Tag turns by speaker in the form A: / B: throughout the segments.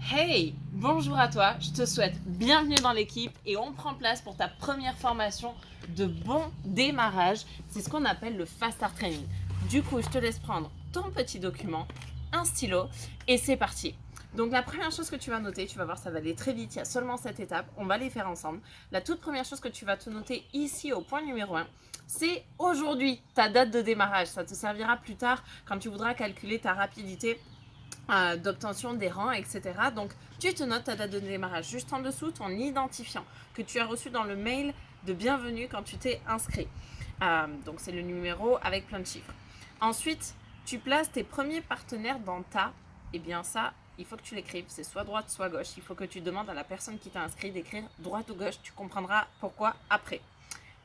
A: Hey, bonjour à toi, je te souhaite bienvenue dans l'équipe et on prend place pour ta première formation de bon démarrage. C'est ce qu'on appelle le Fast Start Training. Du coup, je te laisse prendre ton petit document, un stylo et c'est parti. Donc la première chose que tu vas noter, tu vas voir, ça va aller très vite, il y a seulement 7 étapes, on va les faire ensemble. La toute première chose que tu vas te noter ici au point numéro 1, c'est aujourd'hui ta date de démarrage. Ça te servira plus tard quand tu voudras calculer ta rapidité d'obtention des rangs, etc. Donc, tu te notes ta date de démarrage juste en dessous, ton identifiant que tu as reçu dans le mail de bienvenue quand tu t'es inscrit. Donc, c'est le numéro avec plein de chiffres. Ensuite, tu places tes premiers partenaires dans ta. Eh bien, ça, il faut que tu l'écrives. C'est soit droite, soit gauche. Il faut que tu demandes à la personne qui t'a inscrit d'écrire droite ou gauche. Tu comprendras pourquoi après.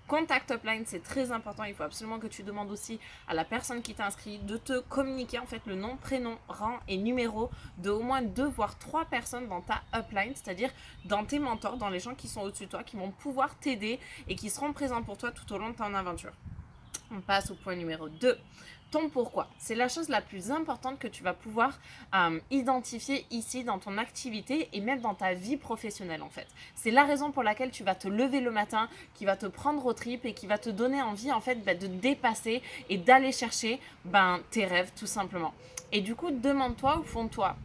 A: Contact upline, c'est très important. Il faut absolument que tu demandes aussi à la personne qui t'a inscrit de te communiquer en fait le nom, prénom, rang et numéro de au moins 2 voire 3 personnes dans ta upline, c'est-à-dire dans tes mentors, dans les gens qui sont au-dessus de toi, qui vont pouvoir t'aider et qui seront présents pour toi tout au long de ton aventure. On passe au point numéro 2. Ton pourquoi. C'est la chose la plus importante que tu vas pouvoir identifier ici dans ton activité et même dans ta vie professionnelle en fait. C'est la raison pour laquelle tu vas te lever le matin, qui va te prendre aux tripes et qui va te donner envie en fait de dépasser et d'aller chercher tes rêves tout simplement. Et du coup, demande-toi au fond de toi,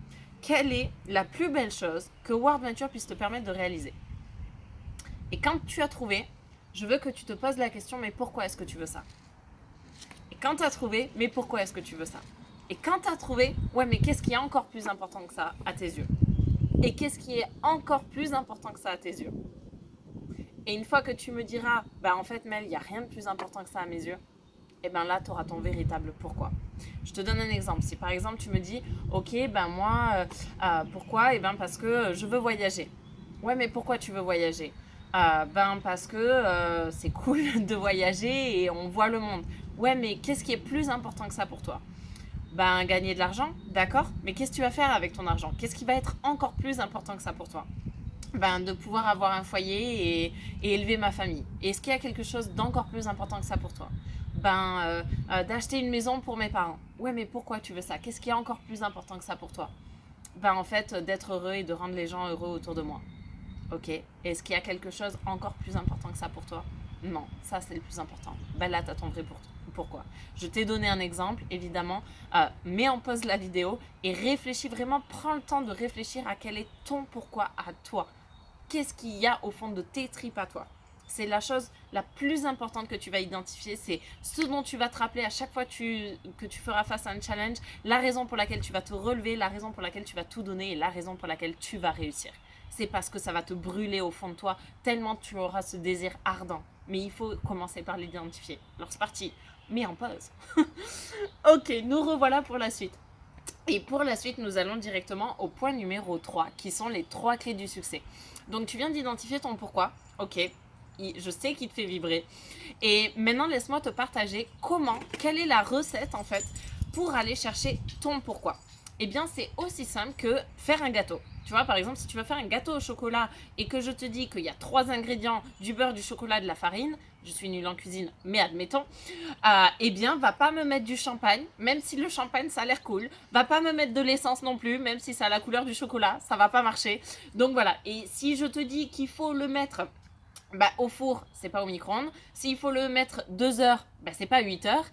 A: quelle est la plus belle chose que World Venture puisse te permettre de réaliser. Et quand tu as trouvé, je veux que tu te poses la question, mais pourquoi est-ce que tu veux ça? Et quand tu as trouvé, mais pourquoi est-ce que tu veux ça? Et quand tu as trouvé, ouais, mais qu'est-ce qui est encore plus important que ça à tes yeux? Et qu'est-ce qui est encore plus important que ça à tes yeux? Et une fois que tu me diras, en fait, Mel, il n'y a rien de plus important que ça à mes yeux, et bien là, tu auras ton véritable pourquoi. Je te donne un exemple. Si par exemple, tu me dis, ok, moi, pourquoi? Et parce que je veux voyager. Ouais, mais pourquoi tu veux voyager? Parce que c'est cool de voyager et on voit le monde. Ouais, mais qu'est-ce qui est plus important que ça pour toi? Gagner de l'argent, d'accord. Mais qu'est-ce que tu vas faire avec ton argent? Qu'est-ce qui va être encore plus important que ça pour toi? De pouvoir avoir un foyer et élever ma famille. Est-ce qu'il y a quelque chose d'encore plus important que ça pour toi? D'acheter une maison pour mes parents. Ouais, mais pourquoi tu veux ça? Qu'est-ce qui est encore plus important que ça pour toi? En fait, d'être heureux et de rendre les gens heureux autour de moi. Ok. Est-ce qu'il y a quelque chose encore plus important que ça pour toi? Non, ça c'est le plus important. Là, t'as ton vrai pourquoi. Je t'ai donné un exemple, évidemment. Mets en pause la vidéo et réfléchis vraiment. Prends le temps de réfléchir à quel est ton pourquoi à toi. Qu'est-ce qu'il y a au fond de tes tripes à toi? C'est la chose la plus importante que tu vas identifier. C'est ce dont tu vas te rappeler à chaque fois que tu feras face à un challenge, la raison pour laquelle tu vas te relever, la raison pour laquelle tu vas tout donner et la raison pour laquelle tu vas réussir. C'est parce que ça va te brûler au fond de toi, tellement tu auras ce désir ardent. Mais il faut commencer par l'identifier. Alors c'est parti, mets en pause. Ok, nous revoilà pour la suite. Et pour la suite, nous allons directement au point numéro 3, qui sont les 3 clés du succès. Donc tu viens d'identifier ton pourquoi. Ok, je sais qu'il te fait vibrer. Et maintenant, laisse-moi te partager quelle est la recette en fait pour aller chercher ton pourquoi. Eh bien, c'est aussi simple que faire un gâteau. Tu vois, par exemple, si tu veux faire un gâteau au chocolat et que je te dis qu'il y a 3 ingrédients, du beurre, du chocolat, de la farine, je suis nulle en cuisine, mais admettons, eh bien, va pas me mettre du champagne, même si le champagne, ça a l'air cool. Va pas me mettre de l'essence non plus, même si ça a la couleur du chocolat, ça va pas marcher. Donc voilà, et si je te dis qu'il faut le mettre au four, c'est pas au micro-ondes. S'il faut le mettre 2 heures, c'est pas 8 heures,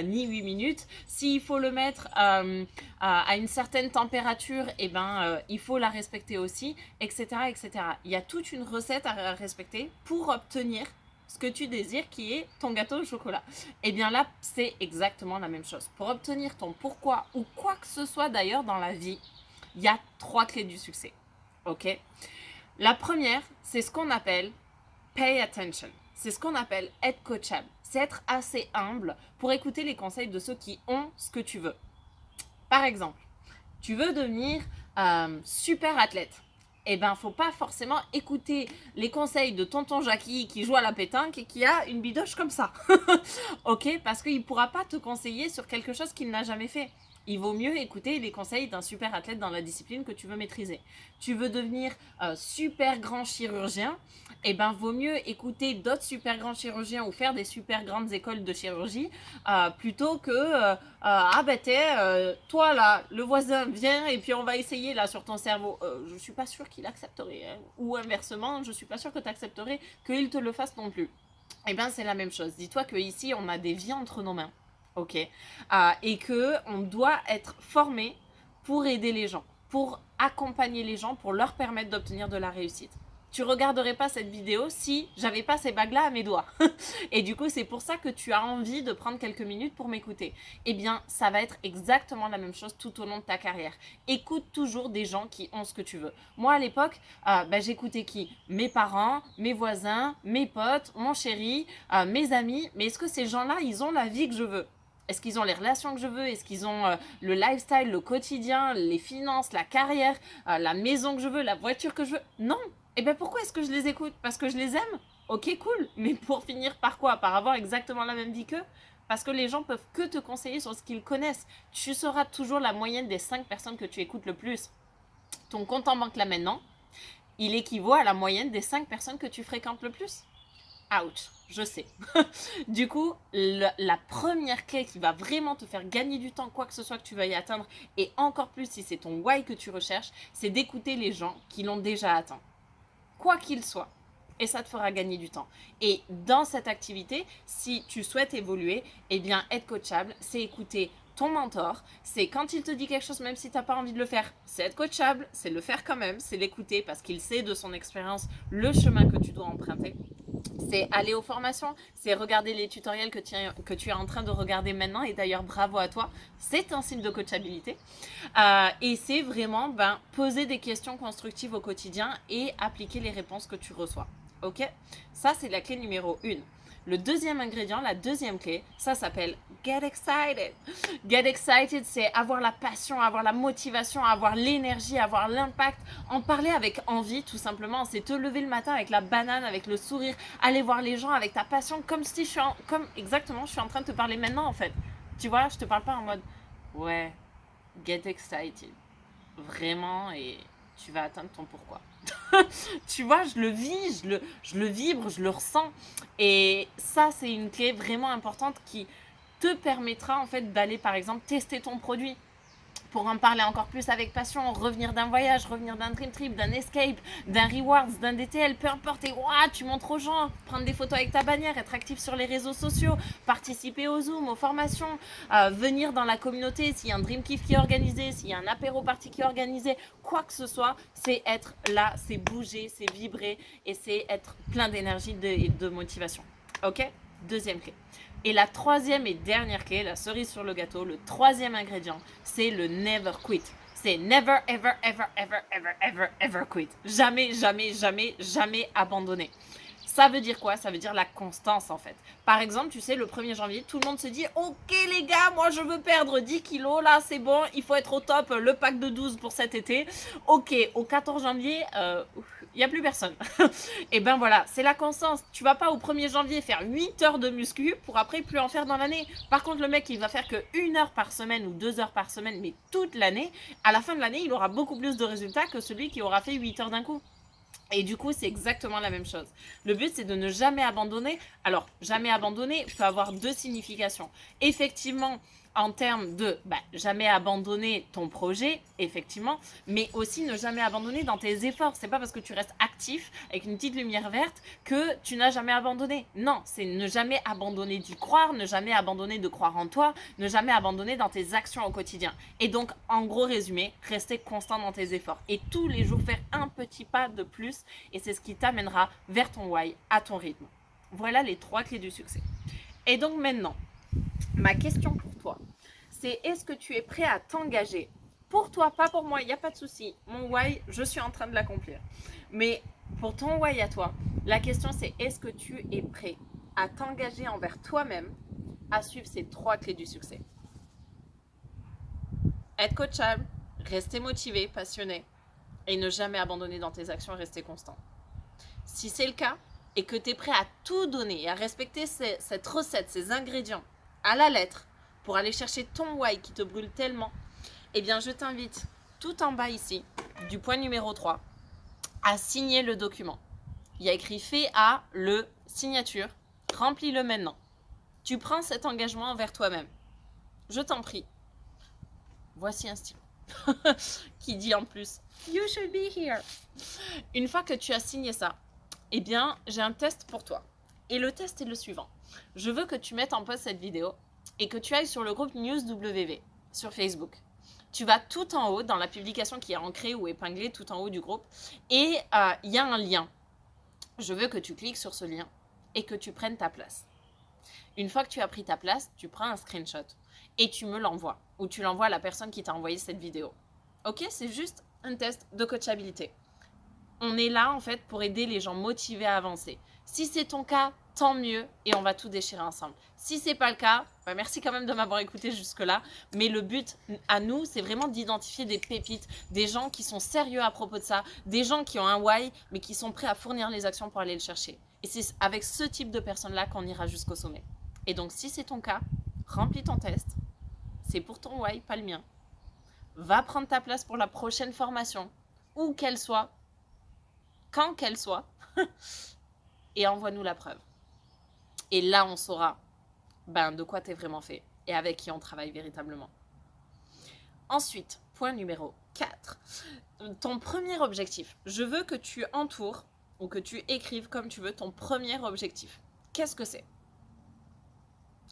A: ni 8 minutes. S'il faut le mettre à une certaine température, il faut la respecter aussi, etc., etc. Il y a toute une recette à respecter pour obtenir ce que tu désires, qui est ton gâteau au chocolat. Et bien là, c'est exactement la même chose. Pour obtenir ton pourquoi, ou quoi que ce soit d'ailleurs dans la vie, il y a 3 clés du succès. Ok? La première, c'est ce qu'on appelle pay attention. C'est ce qu'on appelle être coachable. C'est être assez humble pour écouter les conseils de ceux qui ont ce que tu veux. Par exemple, tu veux devenir super athlète. Faut pas forcément écouter les conseils de tonton Jackie qui joue à la pétanque et qui a une bidoche comme ça. Ok? Parce qu'il pourra pas te conseiller sur quelque chose qu'il n'a jamais fait. il vaut mieux écouter les conseils d'un super athlète dans la discipline que tu veux maîtriser. Tu veux devenir super grand chirurgien, eh ben vaut mieux écouter d'autres super grands chirurgiens ou faire des super grandes écoles de chirurgie plutôt que toi là, le voisin vient et puis on va essayer là sur ton cerveau. Je suis pas sûre qu'il accepterait, hein. Ou inversement, je suis pas sûre que tu accepterais qu'il te le fasse non plus. Eh bien, c'est la même chose. Dis-toi qu'ici, on a des vies entre nos mains, ok, et qu'on doit être formé pour aider les gens, pour accompagner les gens, pour leur permettre d'obtenir de la réussite. Tu regarderais pas cette vidéo si j'avais pas ces bagues-là à mes doigts. Et du coup, c'est pour ça que tu as envie de prendre quelques minutes pour m'écouter. Eh bien, ça va être exactement la même chose tout au long de ta carrière. Écoute toujours des gens qui ont ce que tu veux. Moi, à l'époque, j'écoutais qui? Mes parents, mes voisins, mes potes, mon chéri, mes amis. Mais est-ce que ces gens-là, ils ont la vie que je veux? Est-ce qu'ils ont les relations que je veux? Est-ce qu'ils ont le lifestyle, le quotidien, les finances, la carrière, la maison que je veux, la voiture que je veux? Non. Et bien pourquoi est-ce que je les écoute? Parce que je les aime? Ok, cool. Mais pour finir par quoi? Par avoir exactement la même vie qu'eux? Parce que les gens peuvent que te conseiller sur ce qu'ils connaissent. Tu seras toujours la moyenne des 5 personnes que tu écoutes le plus. Ton compte en banque là maintenant, il équivaut à la moyenne des 5 personnes que tu fréquentes le plus. Ouch, je sais. Du coup, la première clé qui va vraiment te faire gagner du temps, quoi que ce soit que tu veuilles atteindre, et encore plus si c'est ton why que tu recherches, c'est d'écouter les gens qui l'ont déjà atteint. Quoi qu'il soit. Et ça te fera gagner du temps. Et dans cette activité, si tu souhaites évoluer, eh bien, être coachable, c'est écouter ton mentor. C'est quand il te dit quelque chose, même si tu n'as pas envie de le faire, c'est être coachable, c'est le faire quand même, c'est l'écouter parce qu'il sait de son expérience le chemin que tu dois emprunter. C'est aller aux formations, c'est regarder les tutoriels que tu es en train de regarder maintenant. Et d'ailleurs, bravo à toi, c'est un signe de coachabilité. Et c'est vraiment poser des questions constructives au quotidien et appliquer les réponses que tu reçois. Ok? Ça, c'est la clé numéro 1. Le deuxième ingrédient, la deuxième clé, ça s'appelle get excited. Get excited, c'est avoir la passion, avoir la motivation, avoir l'énergie, avoir l'impact, en parler avec envie tout simplement. C'est te lever le matin avec la banane, avec le sourire, aller voir les gens avec ta passion, comme si je suis en train de te parler maintenant en fait. Tu vois, je te parle pas en mode ouais, get excited. Vraiment, et tu vas atteindre ton pourquoi. Tu vois, je le vis, je le vibre, je le ressens. Et ça, c'est une clé vraiment importante qui te permettra en fait d'aller par exemple tester ton produit pour en parler encore plus avec passion, revenir d'un voyage, revenir d'un dream trip, d'un escape, d'un rewards, d'un DTL, peu importe, et tu montres aux gens, prendre des photos avec ta bannière, être actif sur les réseaux sociaux, participer aux Zoom, aux formations, venir dans la communauté, s'il y a un dream kiff qui est organisé, s'il y a un apéro party qui est organisé, quoi que ce soit, c'est être là, c'est bouger, c'est vibrer et c'est être plein d'énergie et de motivation. Ok? Deuxième clé. Et la troisième et dernière clé, la cerise sur le gâteau, le troisième ingrédient, c'est le never quit. C'est never, ever, ever, ever, ever, ever, ever quit. Jamais, jamais, jamais, jamais abandonner. Ça veut dire quoi? Ça veut dire la constance en fait. Par exemple, tu sais, le 1er janvier, tout le monde se dit « Ok les gars, moi je veux perdre 10 kilos, là c'est bon, il faut être au top, le pack de 12 pour cet été. » Ok, au 14 janvier, il n'y a plus personne. Et ben voilà, c'est la constance. Tu vas pas au 1er janvier faire 8 heures de muscu pour après plus en faire dans l'année. Par contre, le mec, il va faire que 1 heure par semaine ou 2 heures par semaine, mais toute l'année. À la fin de l'année, il aura beaucoup plus de résultats que celui qui aura fait 8 heures d'un coup. Et du coup, c'est exactement la même chose. Le but, c'est de ne jamais abandonner. Alors, jamais abandonner peut avoir 2 significations. Effectivement, en termes de jamais abandonner ton projet, effectivement, mais aussi ne jamais abandonner dans tes efforts. C'est pas parce que tu restes actif avec une petite lumière verte que tu n'as jamais abandonné. Non, c'est ne jamais abandonner d'y croire, ne jamais abandonner de croire en toi, ne jamais abandonner dans tes actions au quotidien. Et donc, en gros résumé, rester constant dans tes efforts et tous les jours faire un petit pas de plus, et c'est ce qui t'amènera vers ton why à ton rythme. Voilà les 3 clés du succès. Et donc maintenant, ma question pour toi, c'est est-ce que tu es prêt à t'engager? Pour toi, pas pour moi, il n'y a pas de souci. Mon why, je suis en train de l'accomplir. Mais pour ton why à toi, la question c'est est-ce que tu es prêt à t'engager envers toi-même à suivre ces 3 clés du succès? Être coachable, rester motivé, passionné et ne jamais abandonner dans tes actions et rester constant. Si c'est le cas et que tu es prêt à tout donner et à respecter cette recette, ces ingrédients à la lettre pour aller chercher ton why qui te brûle tellement, eh bien je t'invite tout en bas ici, du point numéro 3, à signer le document. Il y a écrit fait à le signature, remplis-le maintenant. Tu prends cet engagement envers toi-même. Je t'en prie. Voici un stylo qui dit en plus You should be here. Une fois que tu as signé ça, eh bien, j'ai un test pour toi. Et le test est le suivant. Je veux que tu mettes en pause cette vidéo et que tu ailles sur le groupe NewsWV sur Facebook. Tu vas tout en haut dans la publication qui est ancrée ou épinglée tout en haut du groupe et il y a un lien. Je veux que tu cliques sur ce lien et que tu prennes ta place. Une fois que tu as pris ta place, tu prends un screenshot et tu me l'envoies ou tu l'envoies à la personne qui t'a envoyé cette vidéo. Ok, c'est juste un test de coachabilité. On est là en fait pour aider les gens motivés à avancer. Si c'est ton cas, tant mieux et on va tout déchirer ensemble. Si c'est pas le cas, merci quand même de m'avoir écouté jusque-là. Mais le but à nous, c'est vraiment d'identifier des pépites, des gens qui sont sérieux à propos de ça, des gens qui ont un why mais qui sont prêts à fournir les actions pour aller le chercher. Et c'est avec ce type de personnes-là qu'on ira jusqu'au sommet. Et donc si c'est ton cas, remplis ton test. C'est pour ton why, pas le mien. Va prendre ta place pour la prochaine formation, où qu'elle soit, quand qu'elle soit, et envoie-nous la preuve. Et là, on saura de quoi tu es vraiment fait et avec qui on travaille véritablement. Ensuite, point numéro 4. Ton premier objectif. Je veux que tu entoures ou que tu écrives comme tu veux ton premier objectif. Qu'est-ce que c'est?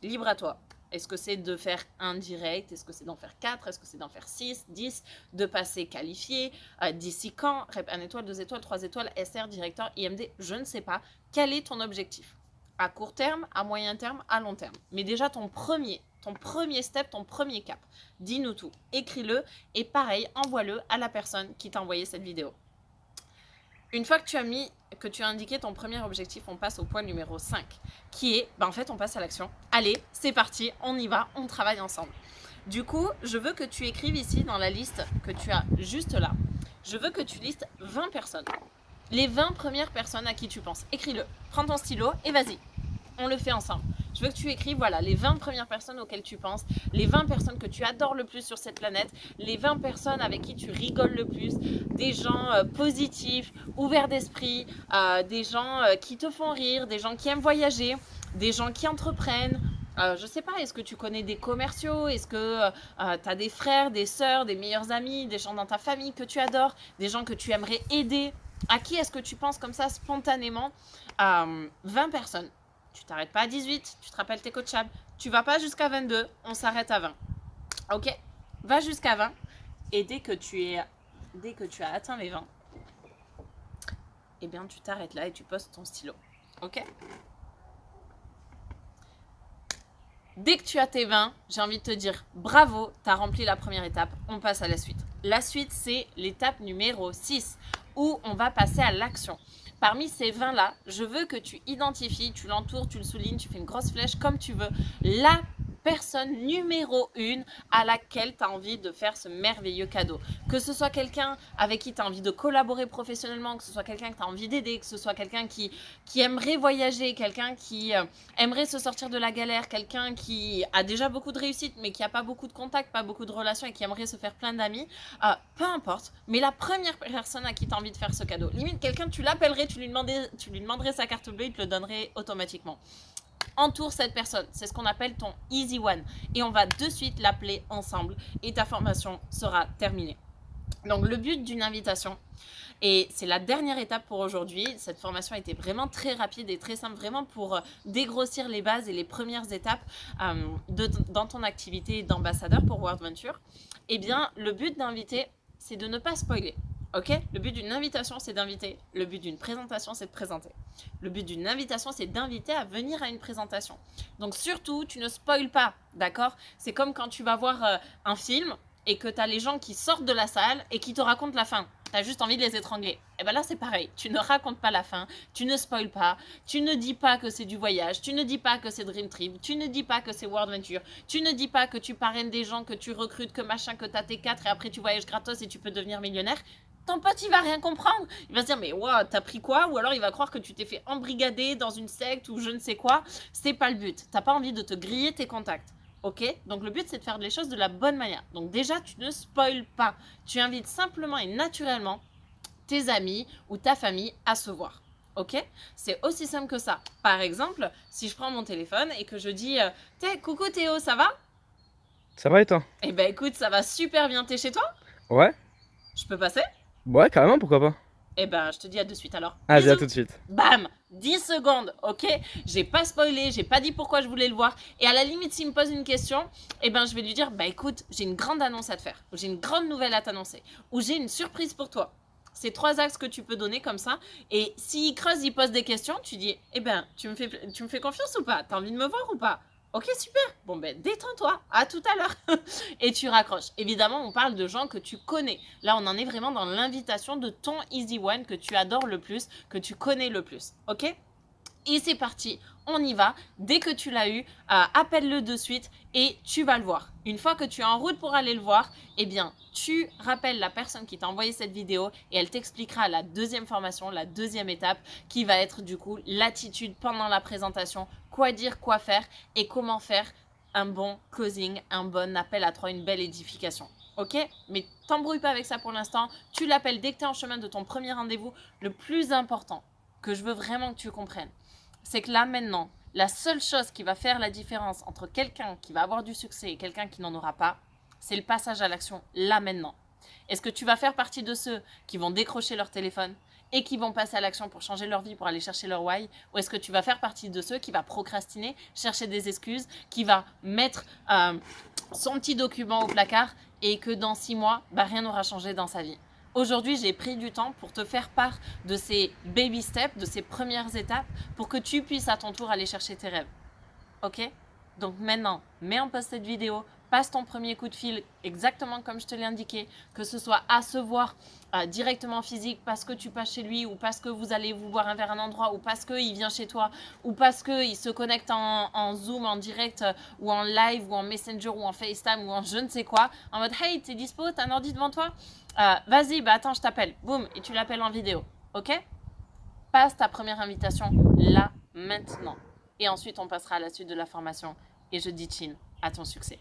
A: Libre à toi. Est-ce que c'est de faire un direct? Est-ce que c'est d'en faire 4? Est-ce que c'est d'en faire 6, 10? De passer qualifié? D'ici quand? Rep 1 étoile, 2 étoiles, 3 étoiles, SR, directeur, IMD? Je ne sais pas. Quel est ton objectif? À court terme, à moyen terme, à long terme. Mais déjà ton premier step, ton premier cap. Dis-nous tout. Écris-le et pareil, envoie-le à la personne qui t'a envoyé cette vidéo. Une fois que tu as indiqué ton premier objectif, on passe au point numéro 5, qui est, en fait, on passe à l'action. Allez, c'est parti, on y va, on travaille ensemble. Du coup, je veux que tu écrives ici dans la liste que tu as juste là, je veux que tu listes 20 personnes. Les 20 premières personnes à qui tu penses. Écris-le, prends ton stylo et vas-y, on le fait ensemble. Je veux que tu écrives, voilà, les 20 premières personnes auxquelles tu penses, les 20 personnes que tu adores le plus sur cette planète, les 20 personnes avec qui tu rigoles le plus, des gens positifs, ouverts d'esprit, des gens qui te font rire, des gens qui aiment voyager, des gens qui entreprennent. Je sais pas, est-ce que tu connais des commerciaux? Est-ce que tu as des frères, des sœurs, des meilleurs amis, des gens dans ta famille que tu adores, des gens que tu aimerais aider? À qui est-ce que tu penses comme ça spontanément? 20 personnes. Tu t'arrêtes pas à 18, tu te rappelles tes coachables. Tu vas pas jusqu'à 22, on s'arrête à 20. Ok? Va jusqu'à 20 et dès que tu as atteint les 20, eh bien tu t'arrêtes là et tu poses ton stylo. Ok? Dès que tu as tes 20, j'ai envie de te dire bravo, tu as rempli la première étape, on passe à la suite. La suite, c'est l'étape numéro 6 où on va passer à l'action. Parmi ces 20-là, je veux que tu identifies, tu l'entoures, tu le soulignes, tu fais une grosse flèche comme tu veux, la personne numéro 1 à laquelle tu as envie de faire ce merveilleux cadeau. Que ce soit quelqu'un avec qui tu as envie de collaborer professionnellement, que ce soit quelqu'un que tu as envie d'aider, que ce soit quelqu'un qui aimerait voyager, quelqu'un qui aimerait se sortir de la galère, quelqu'un qui a déjà beaucoup de réussite mais qui n'a pas beaucoup de contacts, pas beaucoup de relations et qui aimerait se faire plein d'amis, peu importe, mais la première personne à qui tu as envie de faire ce cadeau, limite quelqu'un, tu l'appellerais, tu lui demanderais sa carte bleue, il te le donnerait automatiquement. Entoure cette personne, c'est ce qu'on appelle ton easy one et on va de suite l'appeler ensemble et ta formation sera terminée. Donc le but d'une invitation, et c'est la dernière étape pour aujourd'hui, cette formation a été vraiment très rapide et très simple, vraiment pour dégrossir les bases et les premières étapes dans ton activité d'ambassadeur pour World Venture. Eh bien le but d'inviter, c'est de ne pas spoiler. Ok? Le but d'une invitation, c'est d'inviter. Le but d'une présentation, c'est de présenter. Le but d'une invitation, c'est d'inviter à venir à une présentation. Donc surtout, tu ne spoiles pas, d'accord? C'est comme quand tu vas voir un film et que tu as les gens qui sortent de la salle et qui te racontent la fin. Tu as juste envie de les étrangler. Et bien là, c'est pareil. Tu ne racontes pas la fin, tu ne spoiles pas, tu ne dis pas que c'est du voyage, tu ne dis pas que c'est Dream Trip, tu ne dis pas que c'est World Venture, tu ne dis pas que tu parraines des gens, que tu recrutes, que machin, que tu as tes 4 et après tu voyages gratos et tu peux devenir millionnaire. Ton pote, il va rien comprendre. Il va se dire, mais wow, t'as pris quoi? Ou alors il va croire que tu t'es fait embrigader dans une secte ou je ne sais quoi. C'est pas le but. T'as pas envie de te griller tes contacts. Ok, donc le but c'est de faire les choses de la bonne manière. Donc déjà, tu ne spoiles pas. Tu invites simplement et naturellement tes amis ou ta famille à se voir. Ok, c'est aussi simple que ça. Par exemple, si je prends mon téléphone et que je dis coucou Théo, ça va?
B: Ça va et toi?
A: Eh ben écoute, ça va super bien. T'es chez toi?
B: Ouais?
A: Je peux passer?
B: Ouais, carrément, pourquoi pas?
A: Eh ben, je te dis à de suite alors.
B: Vas-y, à
A: Bisous!
B: tout de suite.
A: Bam! 10 secondes, ok? J'ai pas spoilé, j'ai pas dit pourquoi je voulais le voir. Et à la limite, s'il me pose une question, eh ben, je vais lui dire, bah écoute, j'ai une grande annonce à te faire, ou j'ai une grande nouvelle à t'annoncer, ou j'ai une surprise pour toi. C'est 3 axes que tu peux donner comme ça. Et s'il creuse, il pose des questions, tu dis, eh ben, tu me fais confiance ou pas? T'as envie de me voir ou pas? Ok, super. Bon, ben, détends-toi. À tout à l'heure. Et tu raccroches. Évidemment, on parle de gens que tu connais. Là, on en est vraiment dans l'invitation de ton Easy One que tu adores le plus, que tu connais le plus. Ok? Et c'est parti, on y va. Dès que tu l'as eu, appelle-le de suite et tu vas le voir. Une fois que tu es en route pour aller le voir, eh bien, tu rappelles la personne qui t'a envoyé cette vidéo et elle t'expliquera la deuxième formation, la deuxième étape qui va être du coup l'attitude pendant la présentation, quoi dire, quoi faire et comment faire un bon closing, un bon appel à trois, une belle édification. Ok? Mais t'embrouille pas avec ça pour l'instant. Tu l'appelles dès que tu es en chemin de ton premier rendez-vous. Le plus important que je veux vraiment que tu comprennes, c'est que là maintenant, la seule chose qui va faire la différence entre quelqu'un qui va avoir du succès et quelqu'un qui n'en aura pas, c'est le passage à l'action là maintenant. Est-ce que tu vas faire partie de ceux qui vont décrocher leur téléphone et qui vont passer à l'action pour changer leur vie, pour aller chercher leur why? Ou est-ce que tu vas faire partie de ceux qui va procrastiner, chercher des excuses, qui va mettre son petit document au placard et que dans 6 mois, rien n'aura changé dans sa vie? Aujourd'hui, j'ai pris du temps pour te faire part de ces baby steps, de ces premières étapes, pour que tu puisses à ton tour aller chercher tes rêves. Ok? Donc maintenant, mets en pause cette vidéo, passe ton premier coup de fil exactement comme je te l'ai indiqué, que ce soit à se voir directement physique parce que tu passes chez lui ou parce que vous allez vous boire un verre à un endroit ou parce qu'il vient chez toi ou parce qu'il se connecte en Zoom, en direct ou en live ou en Messenger ou en FaceTime ou en je ne sais quoi, en mode hey, t'es dispo, t'as un ordi devant toi? Vas-y, attends, je t'appelle. Boum, et tu l'appelles en vidéo. Ok? Passe ta première invitation là, maintenant. Et ensuite, on passera à la suite de la formation. Et je dis chin à ton succès.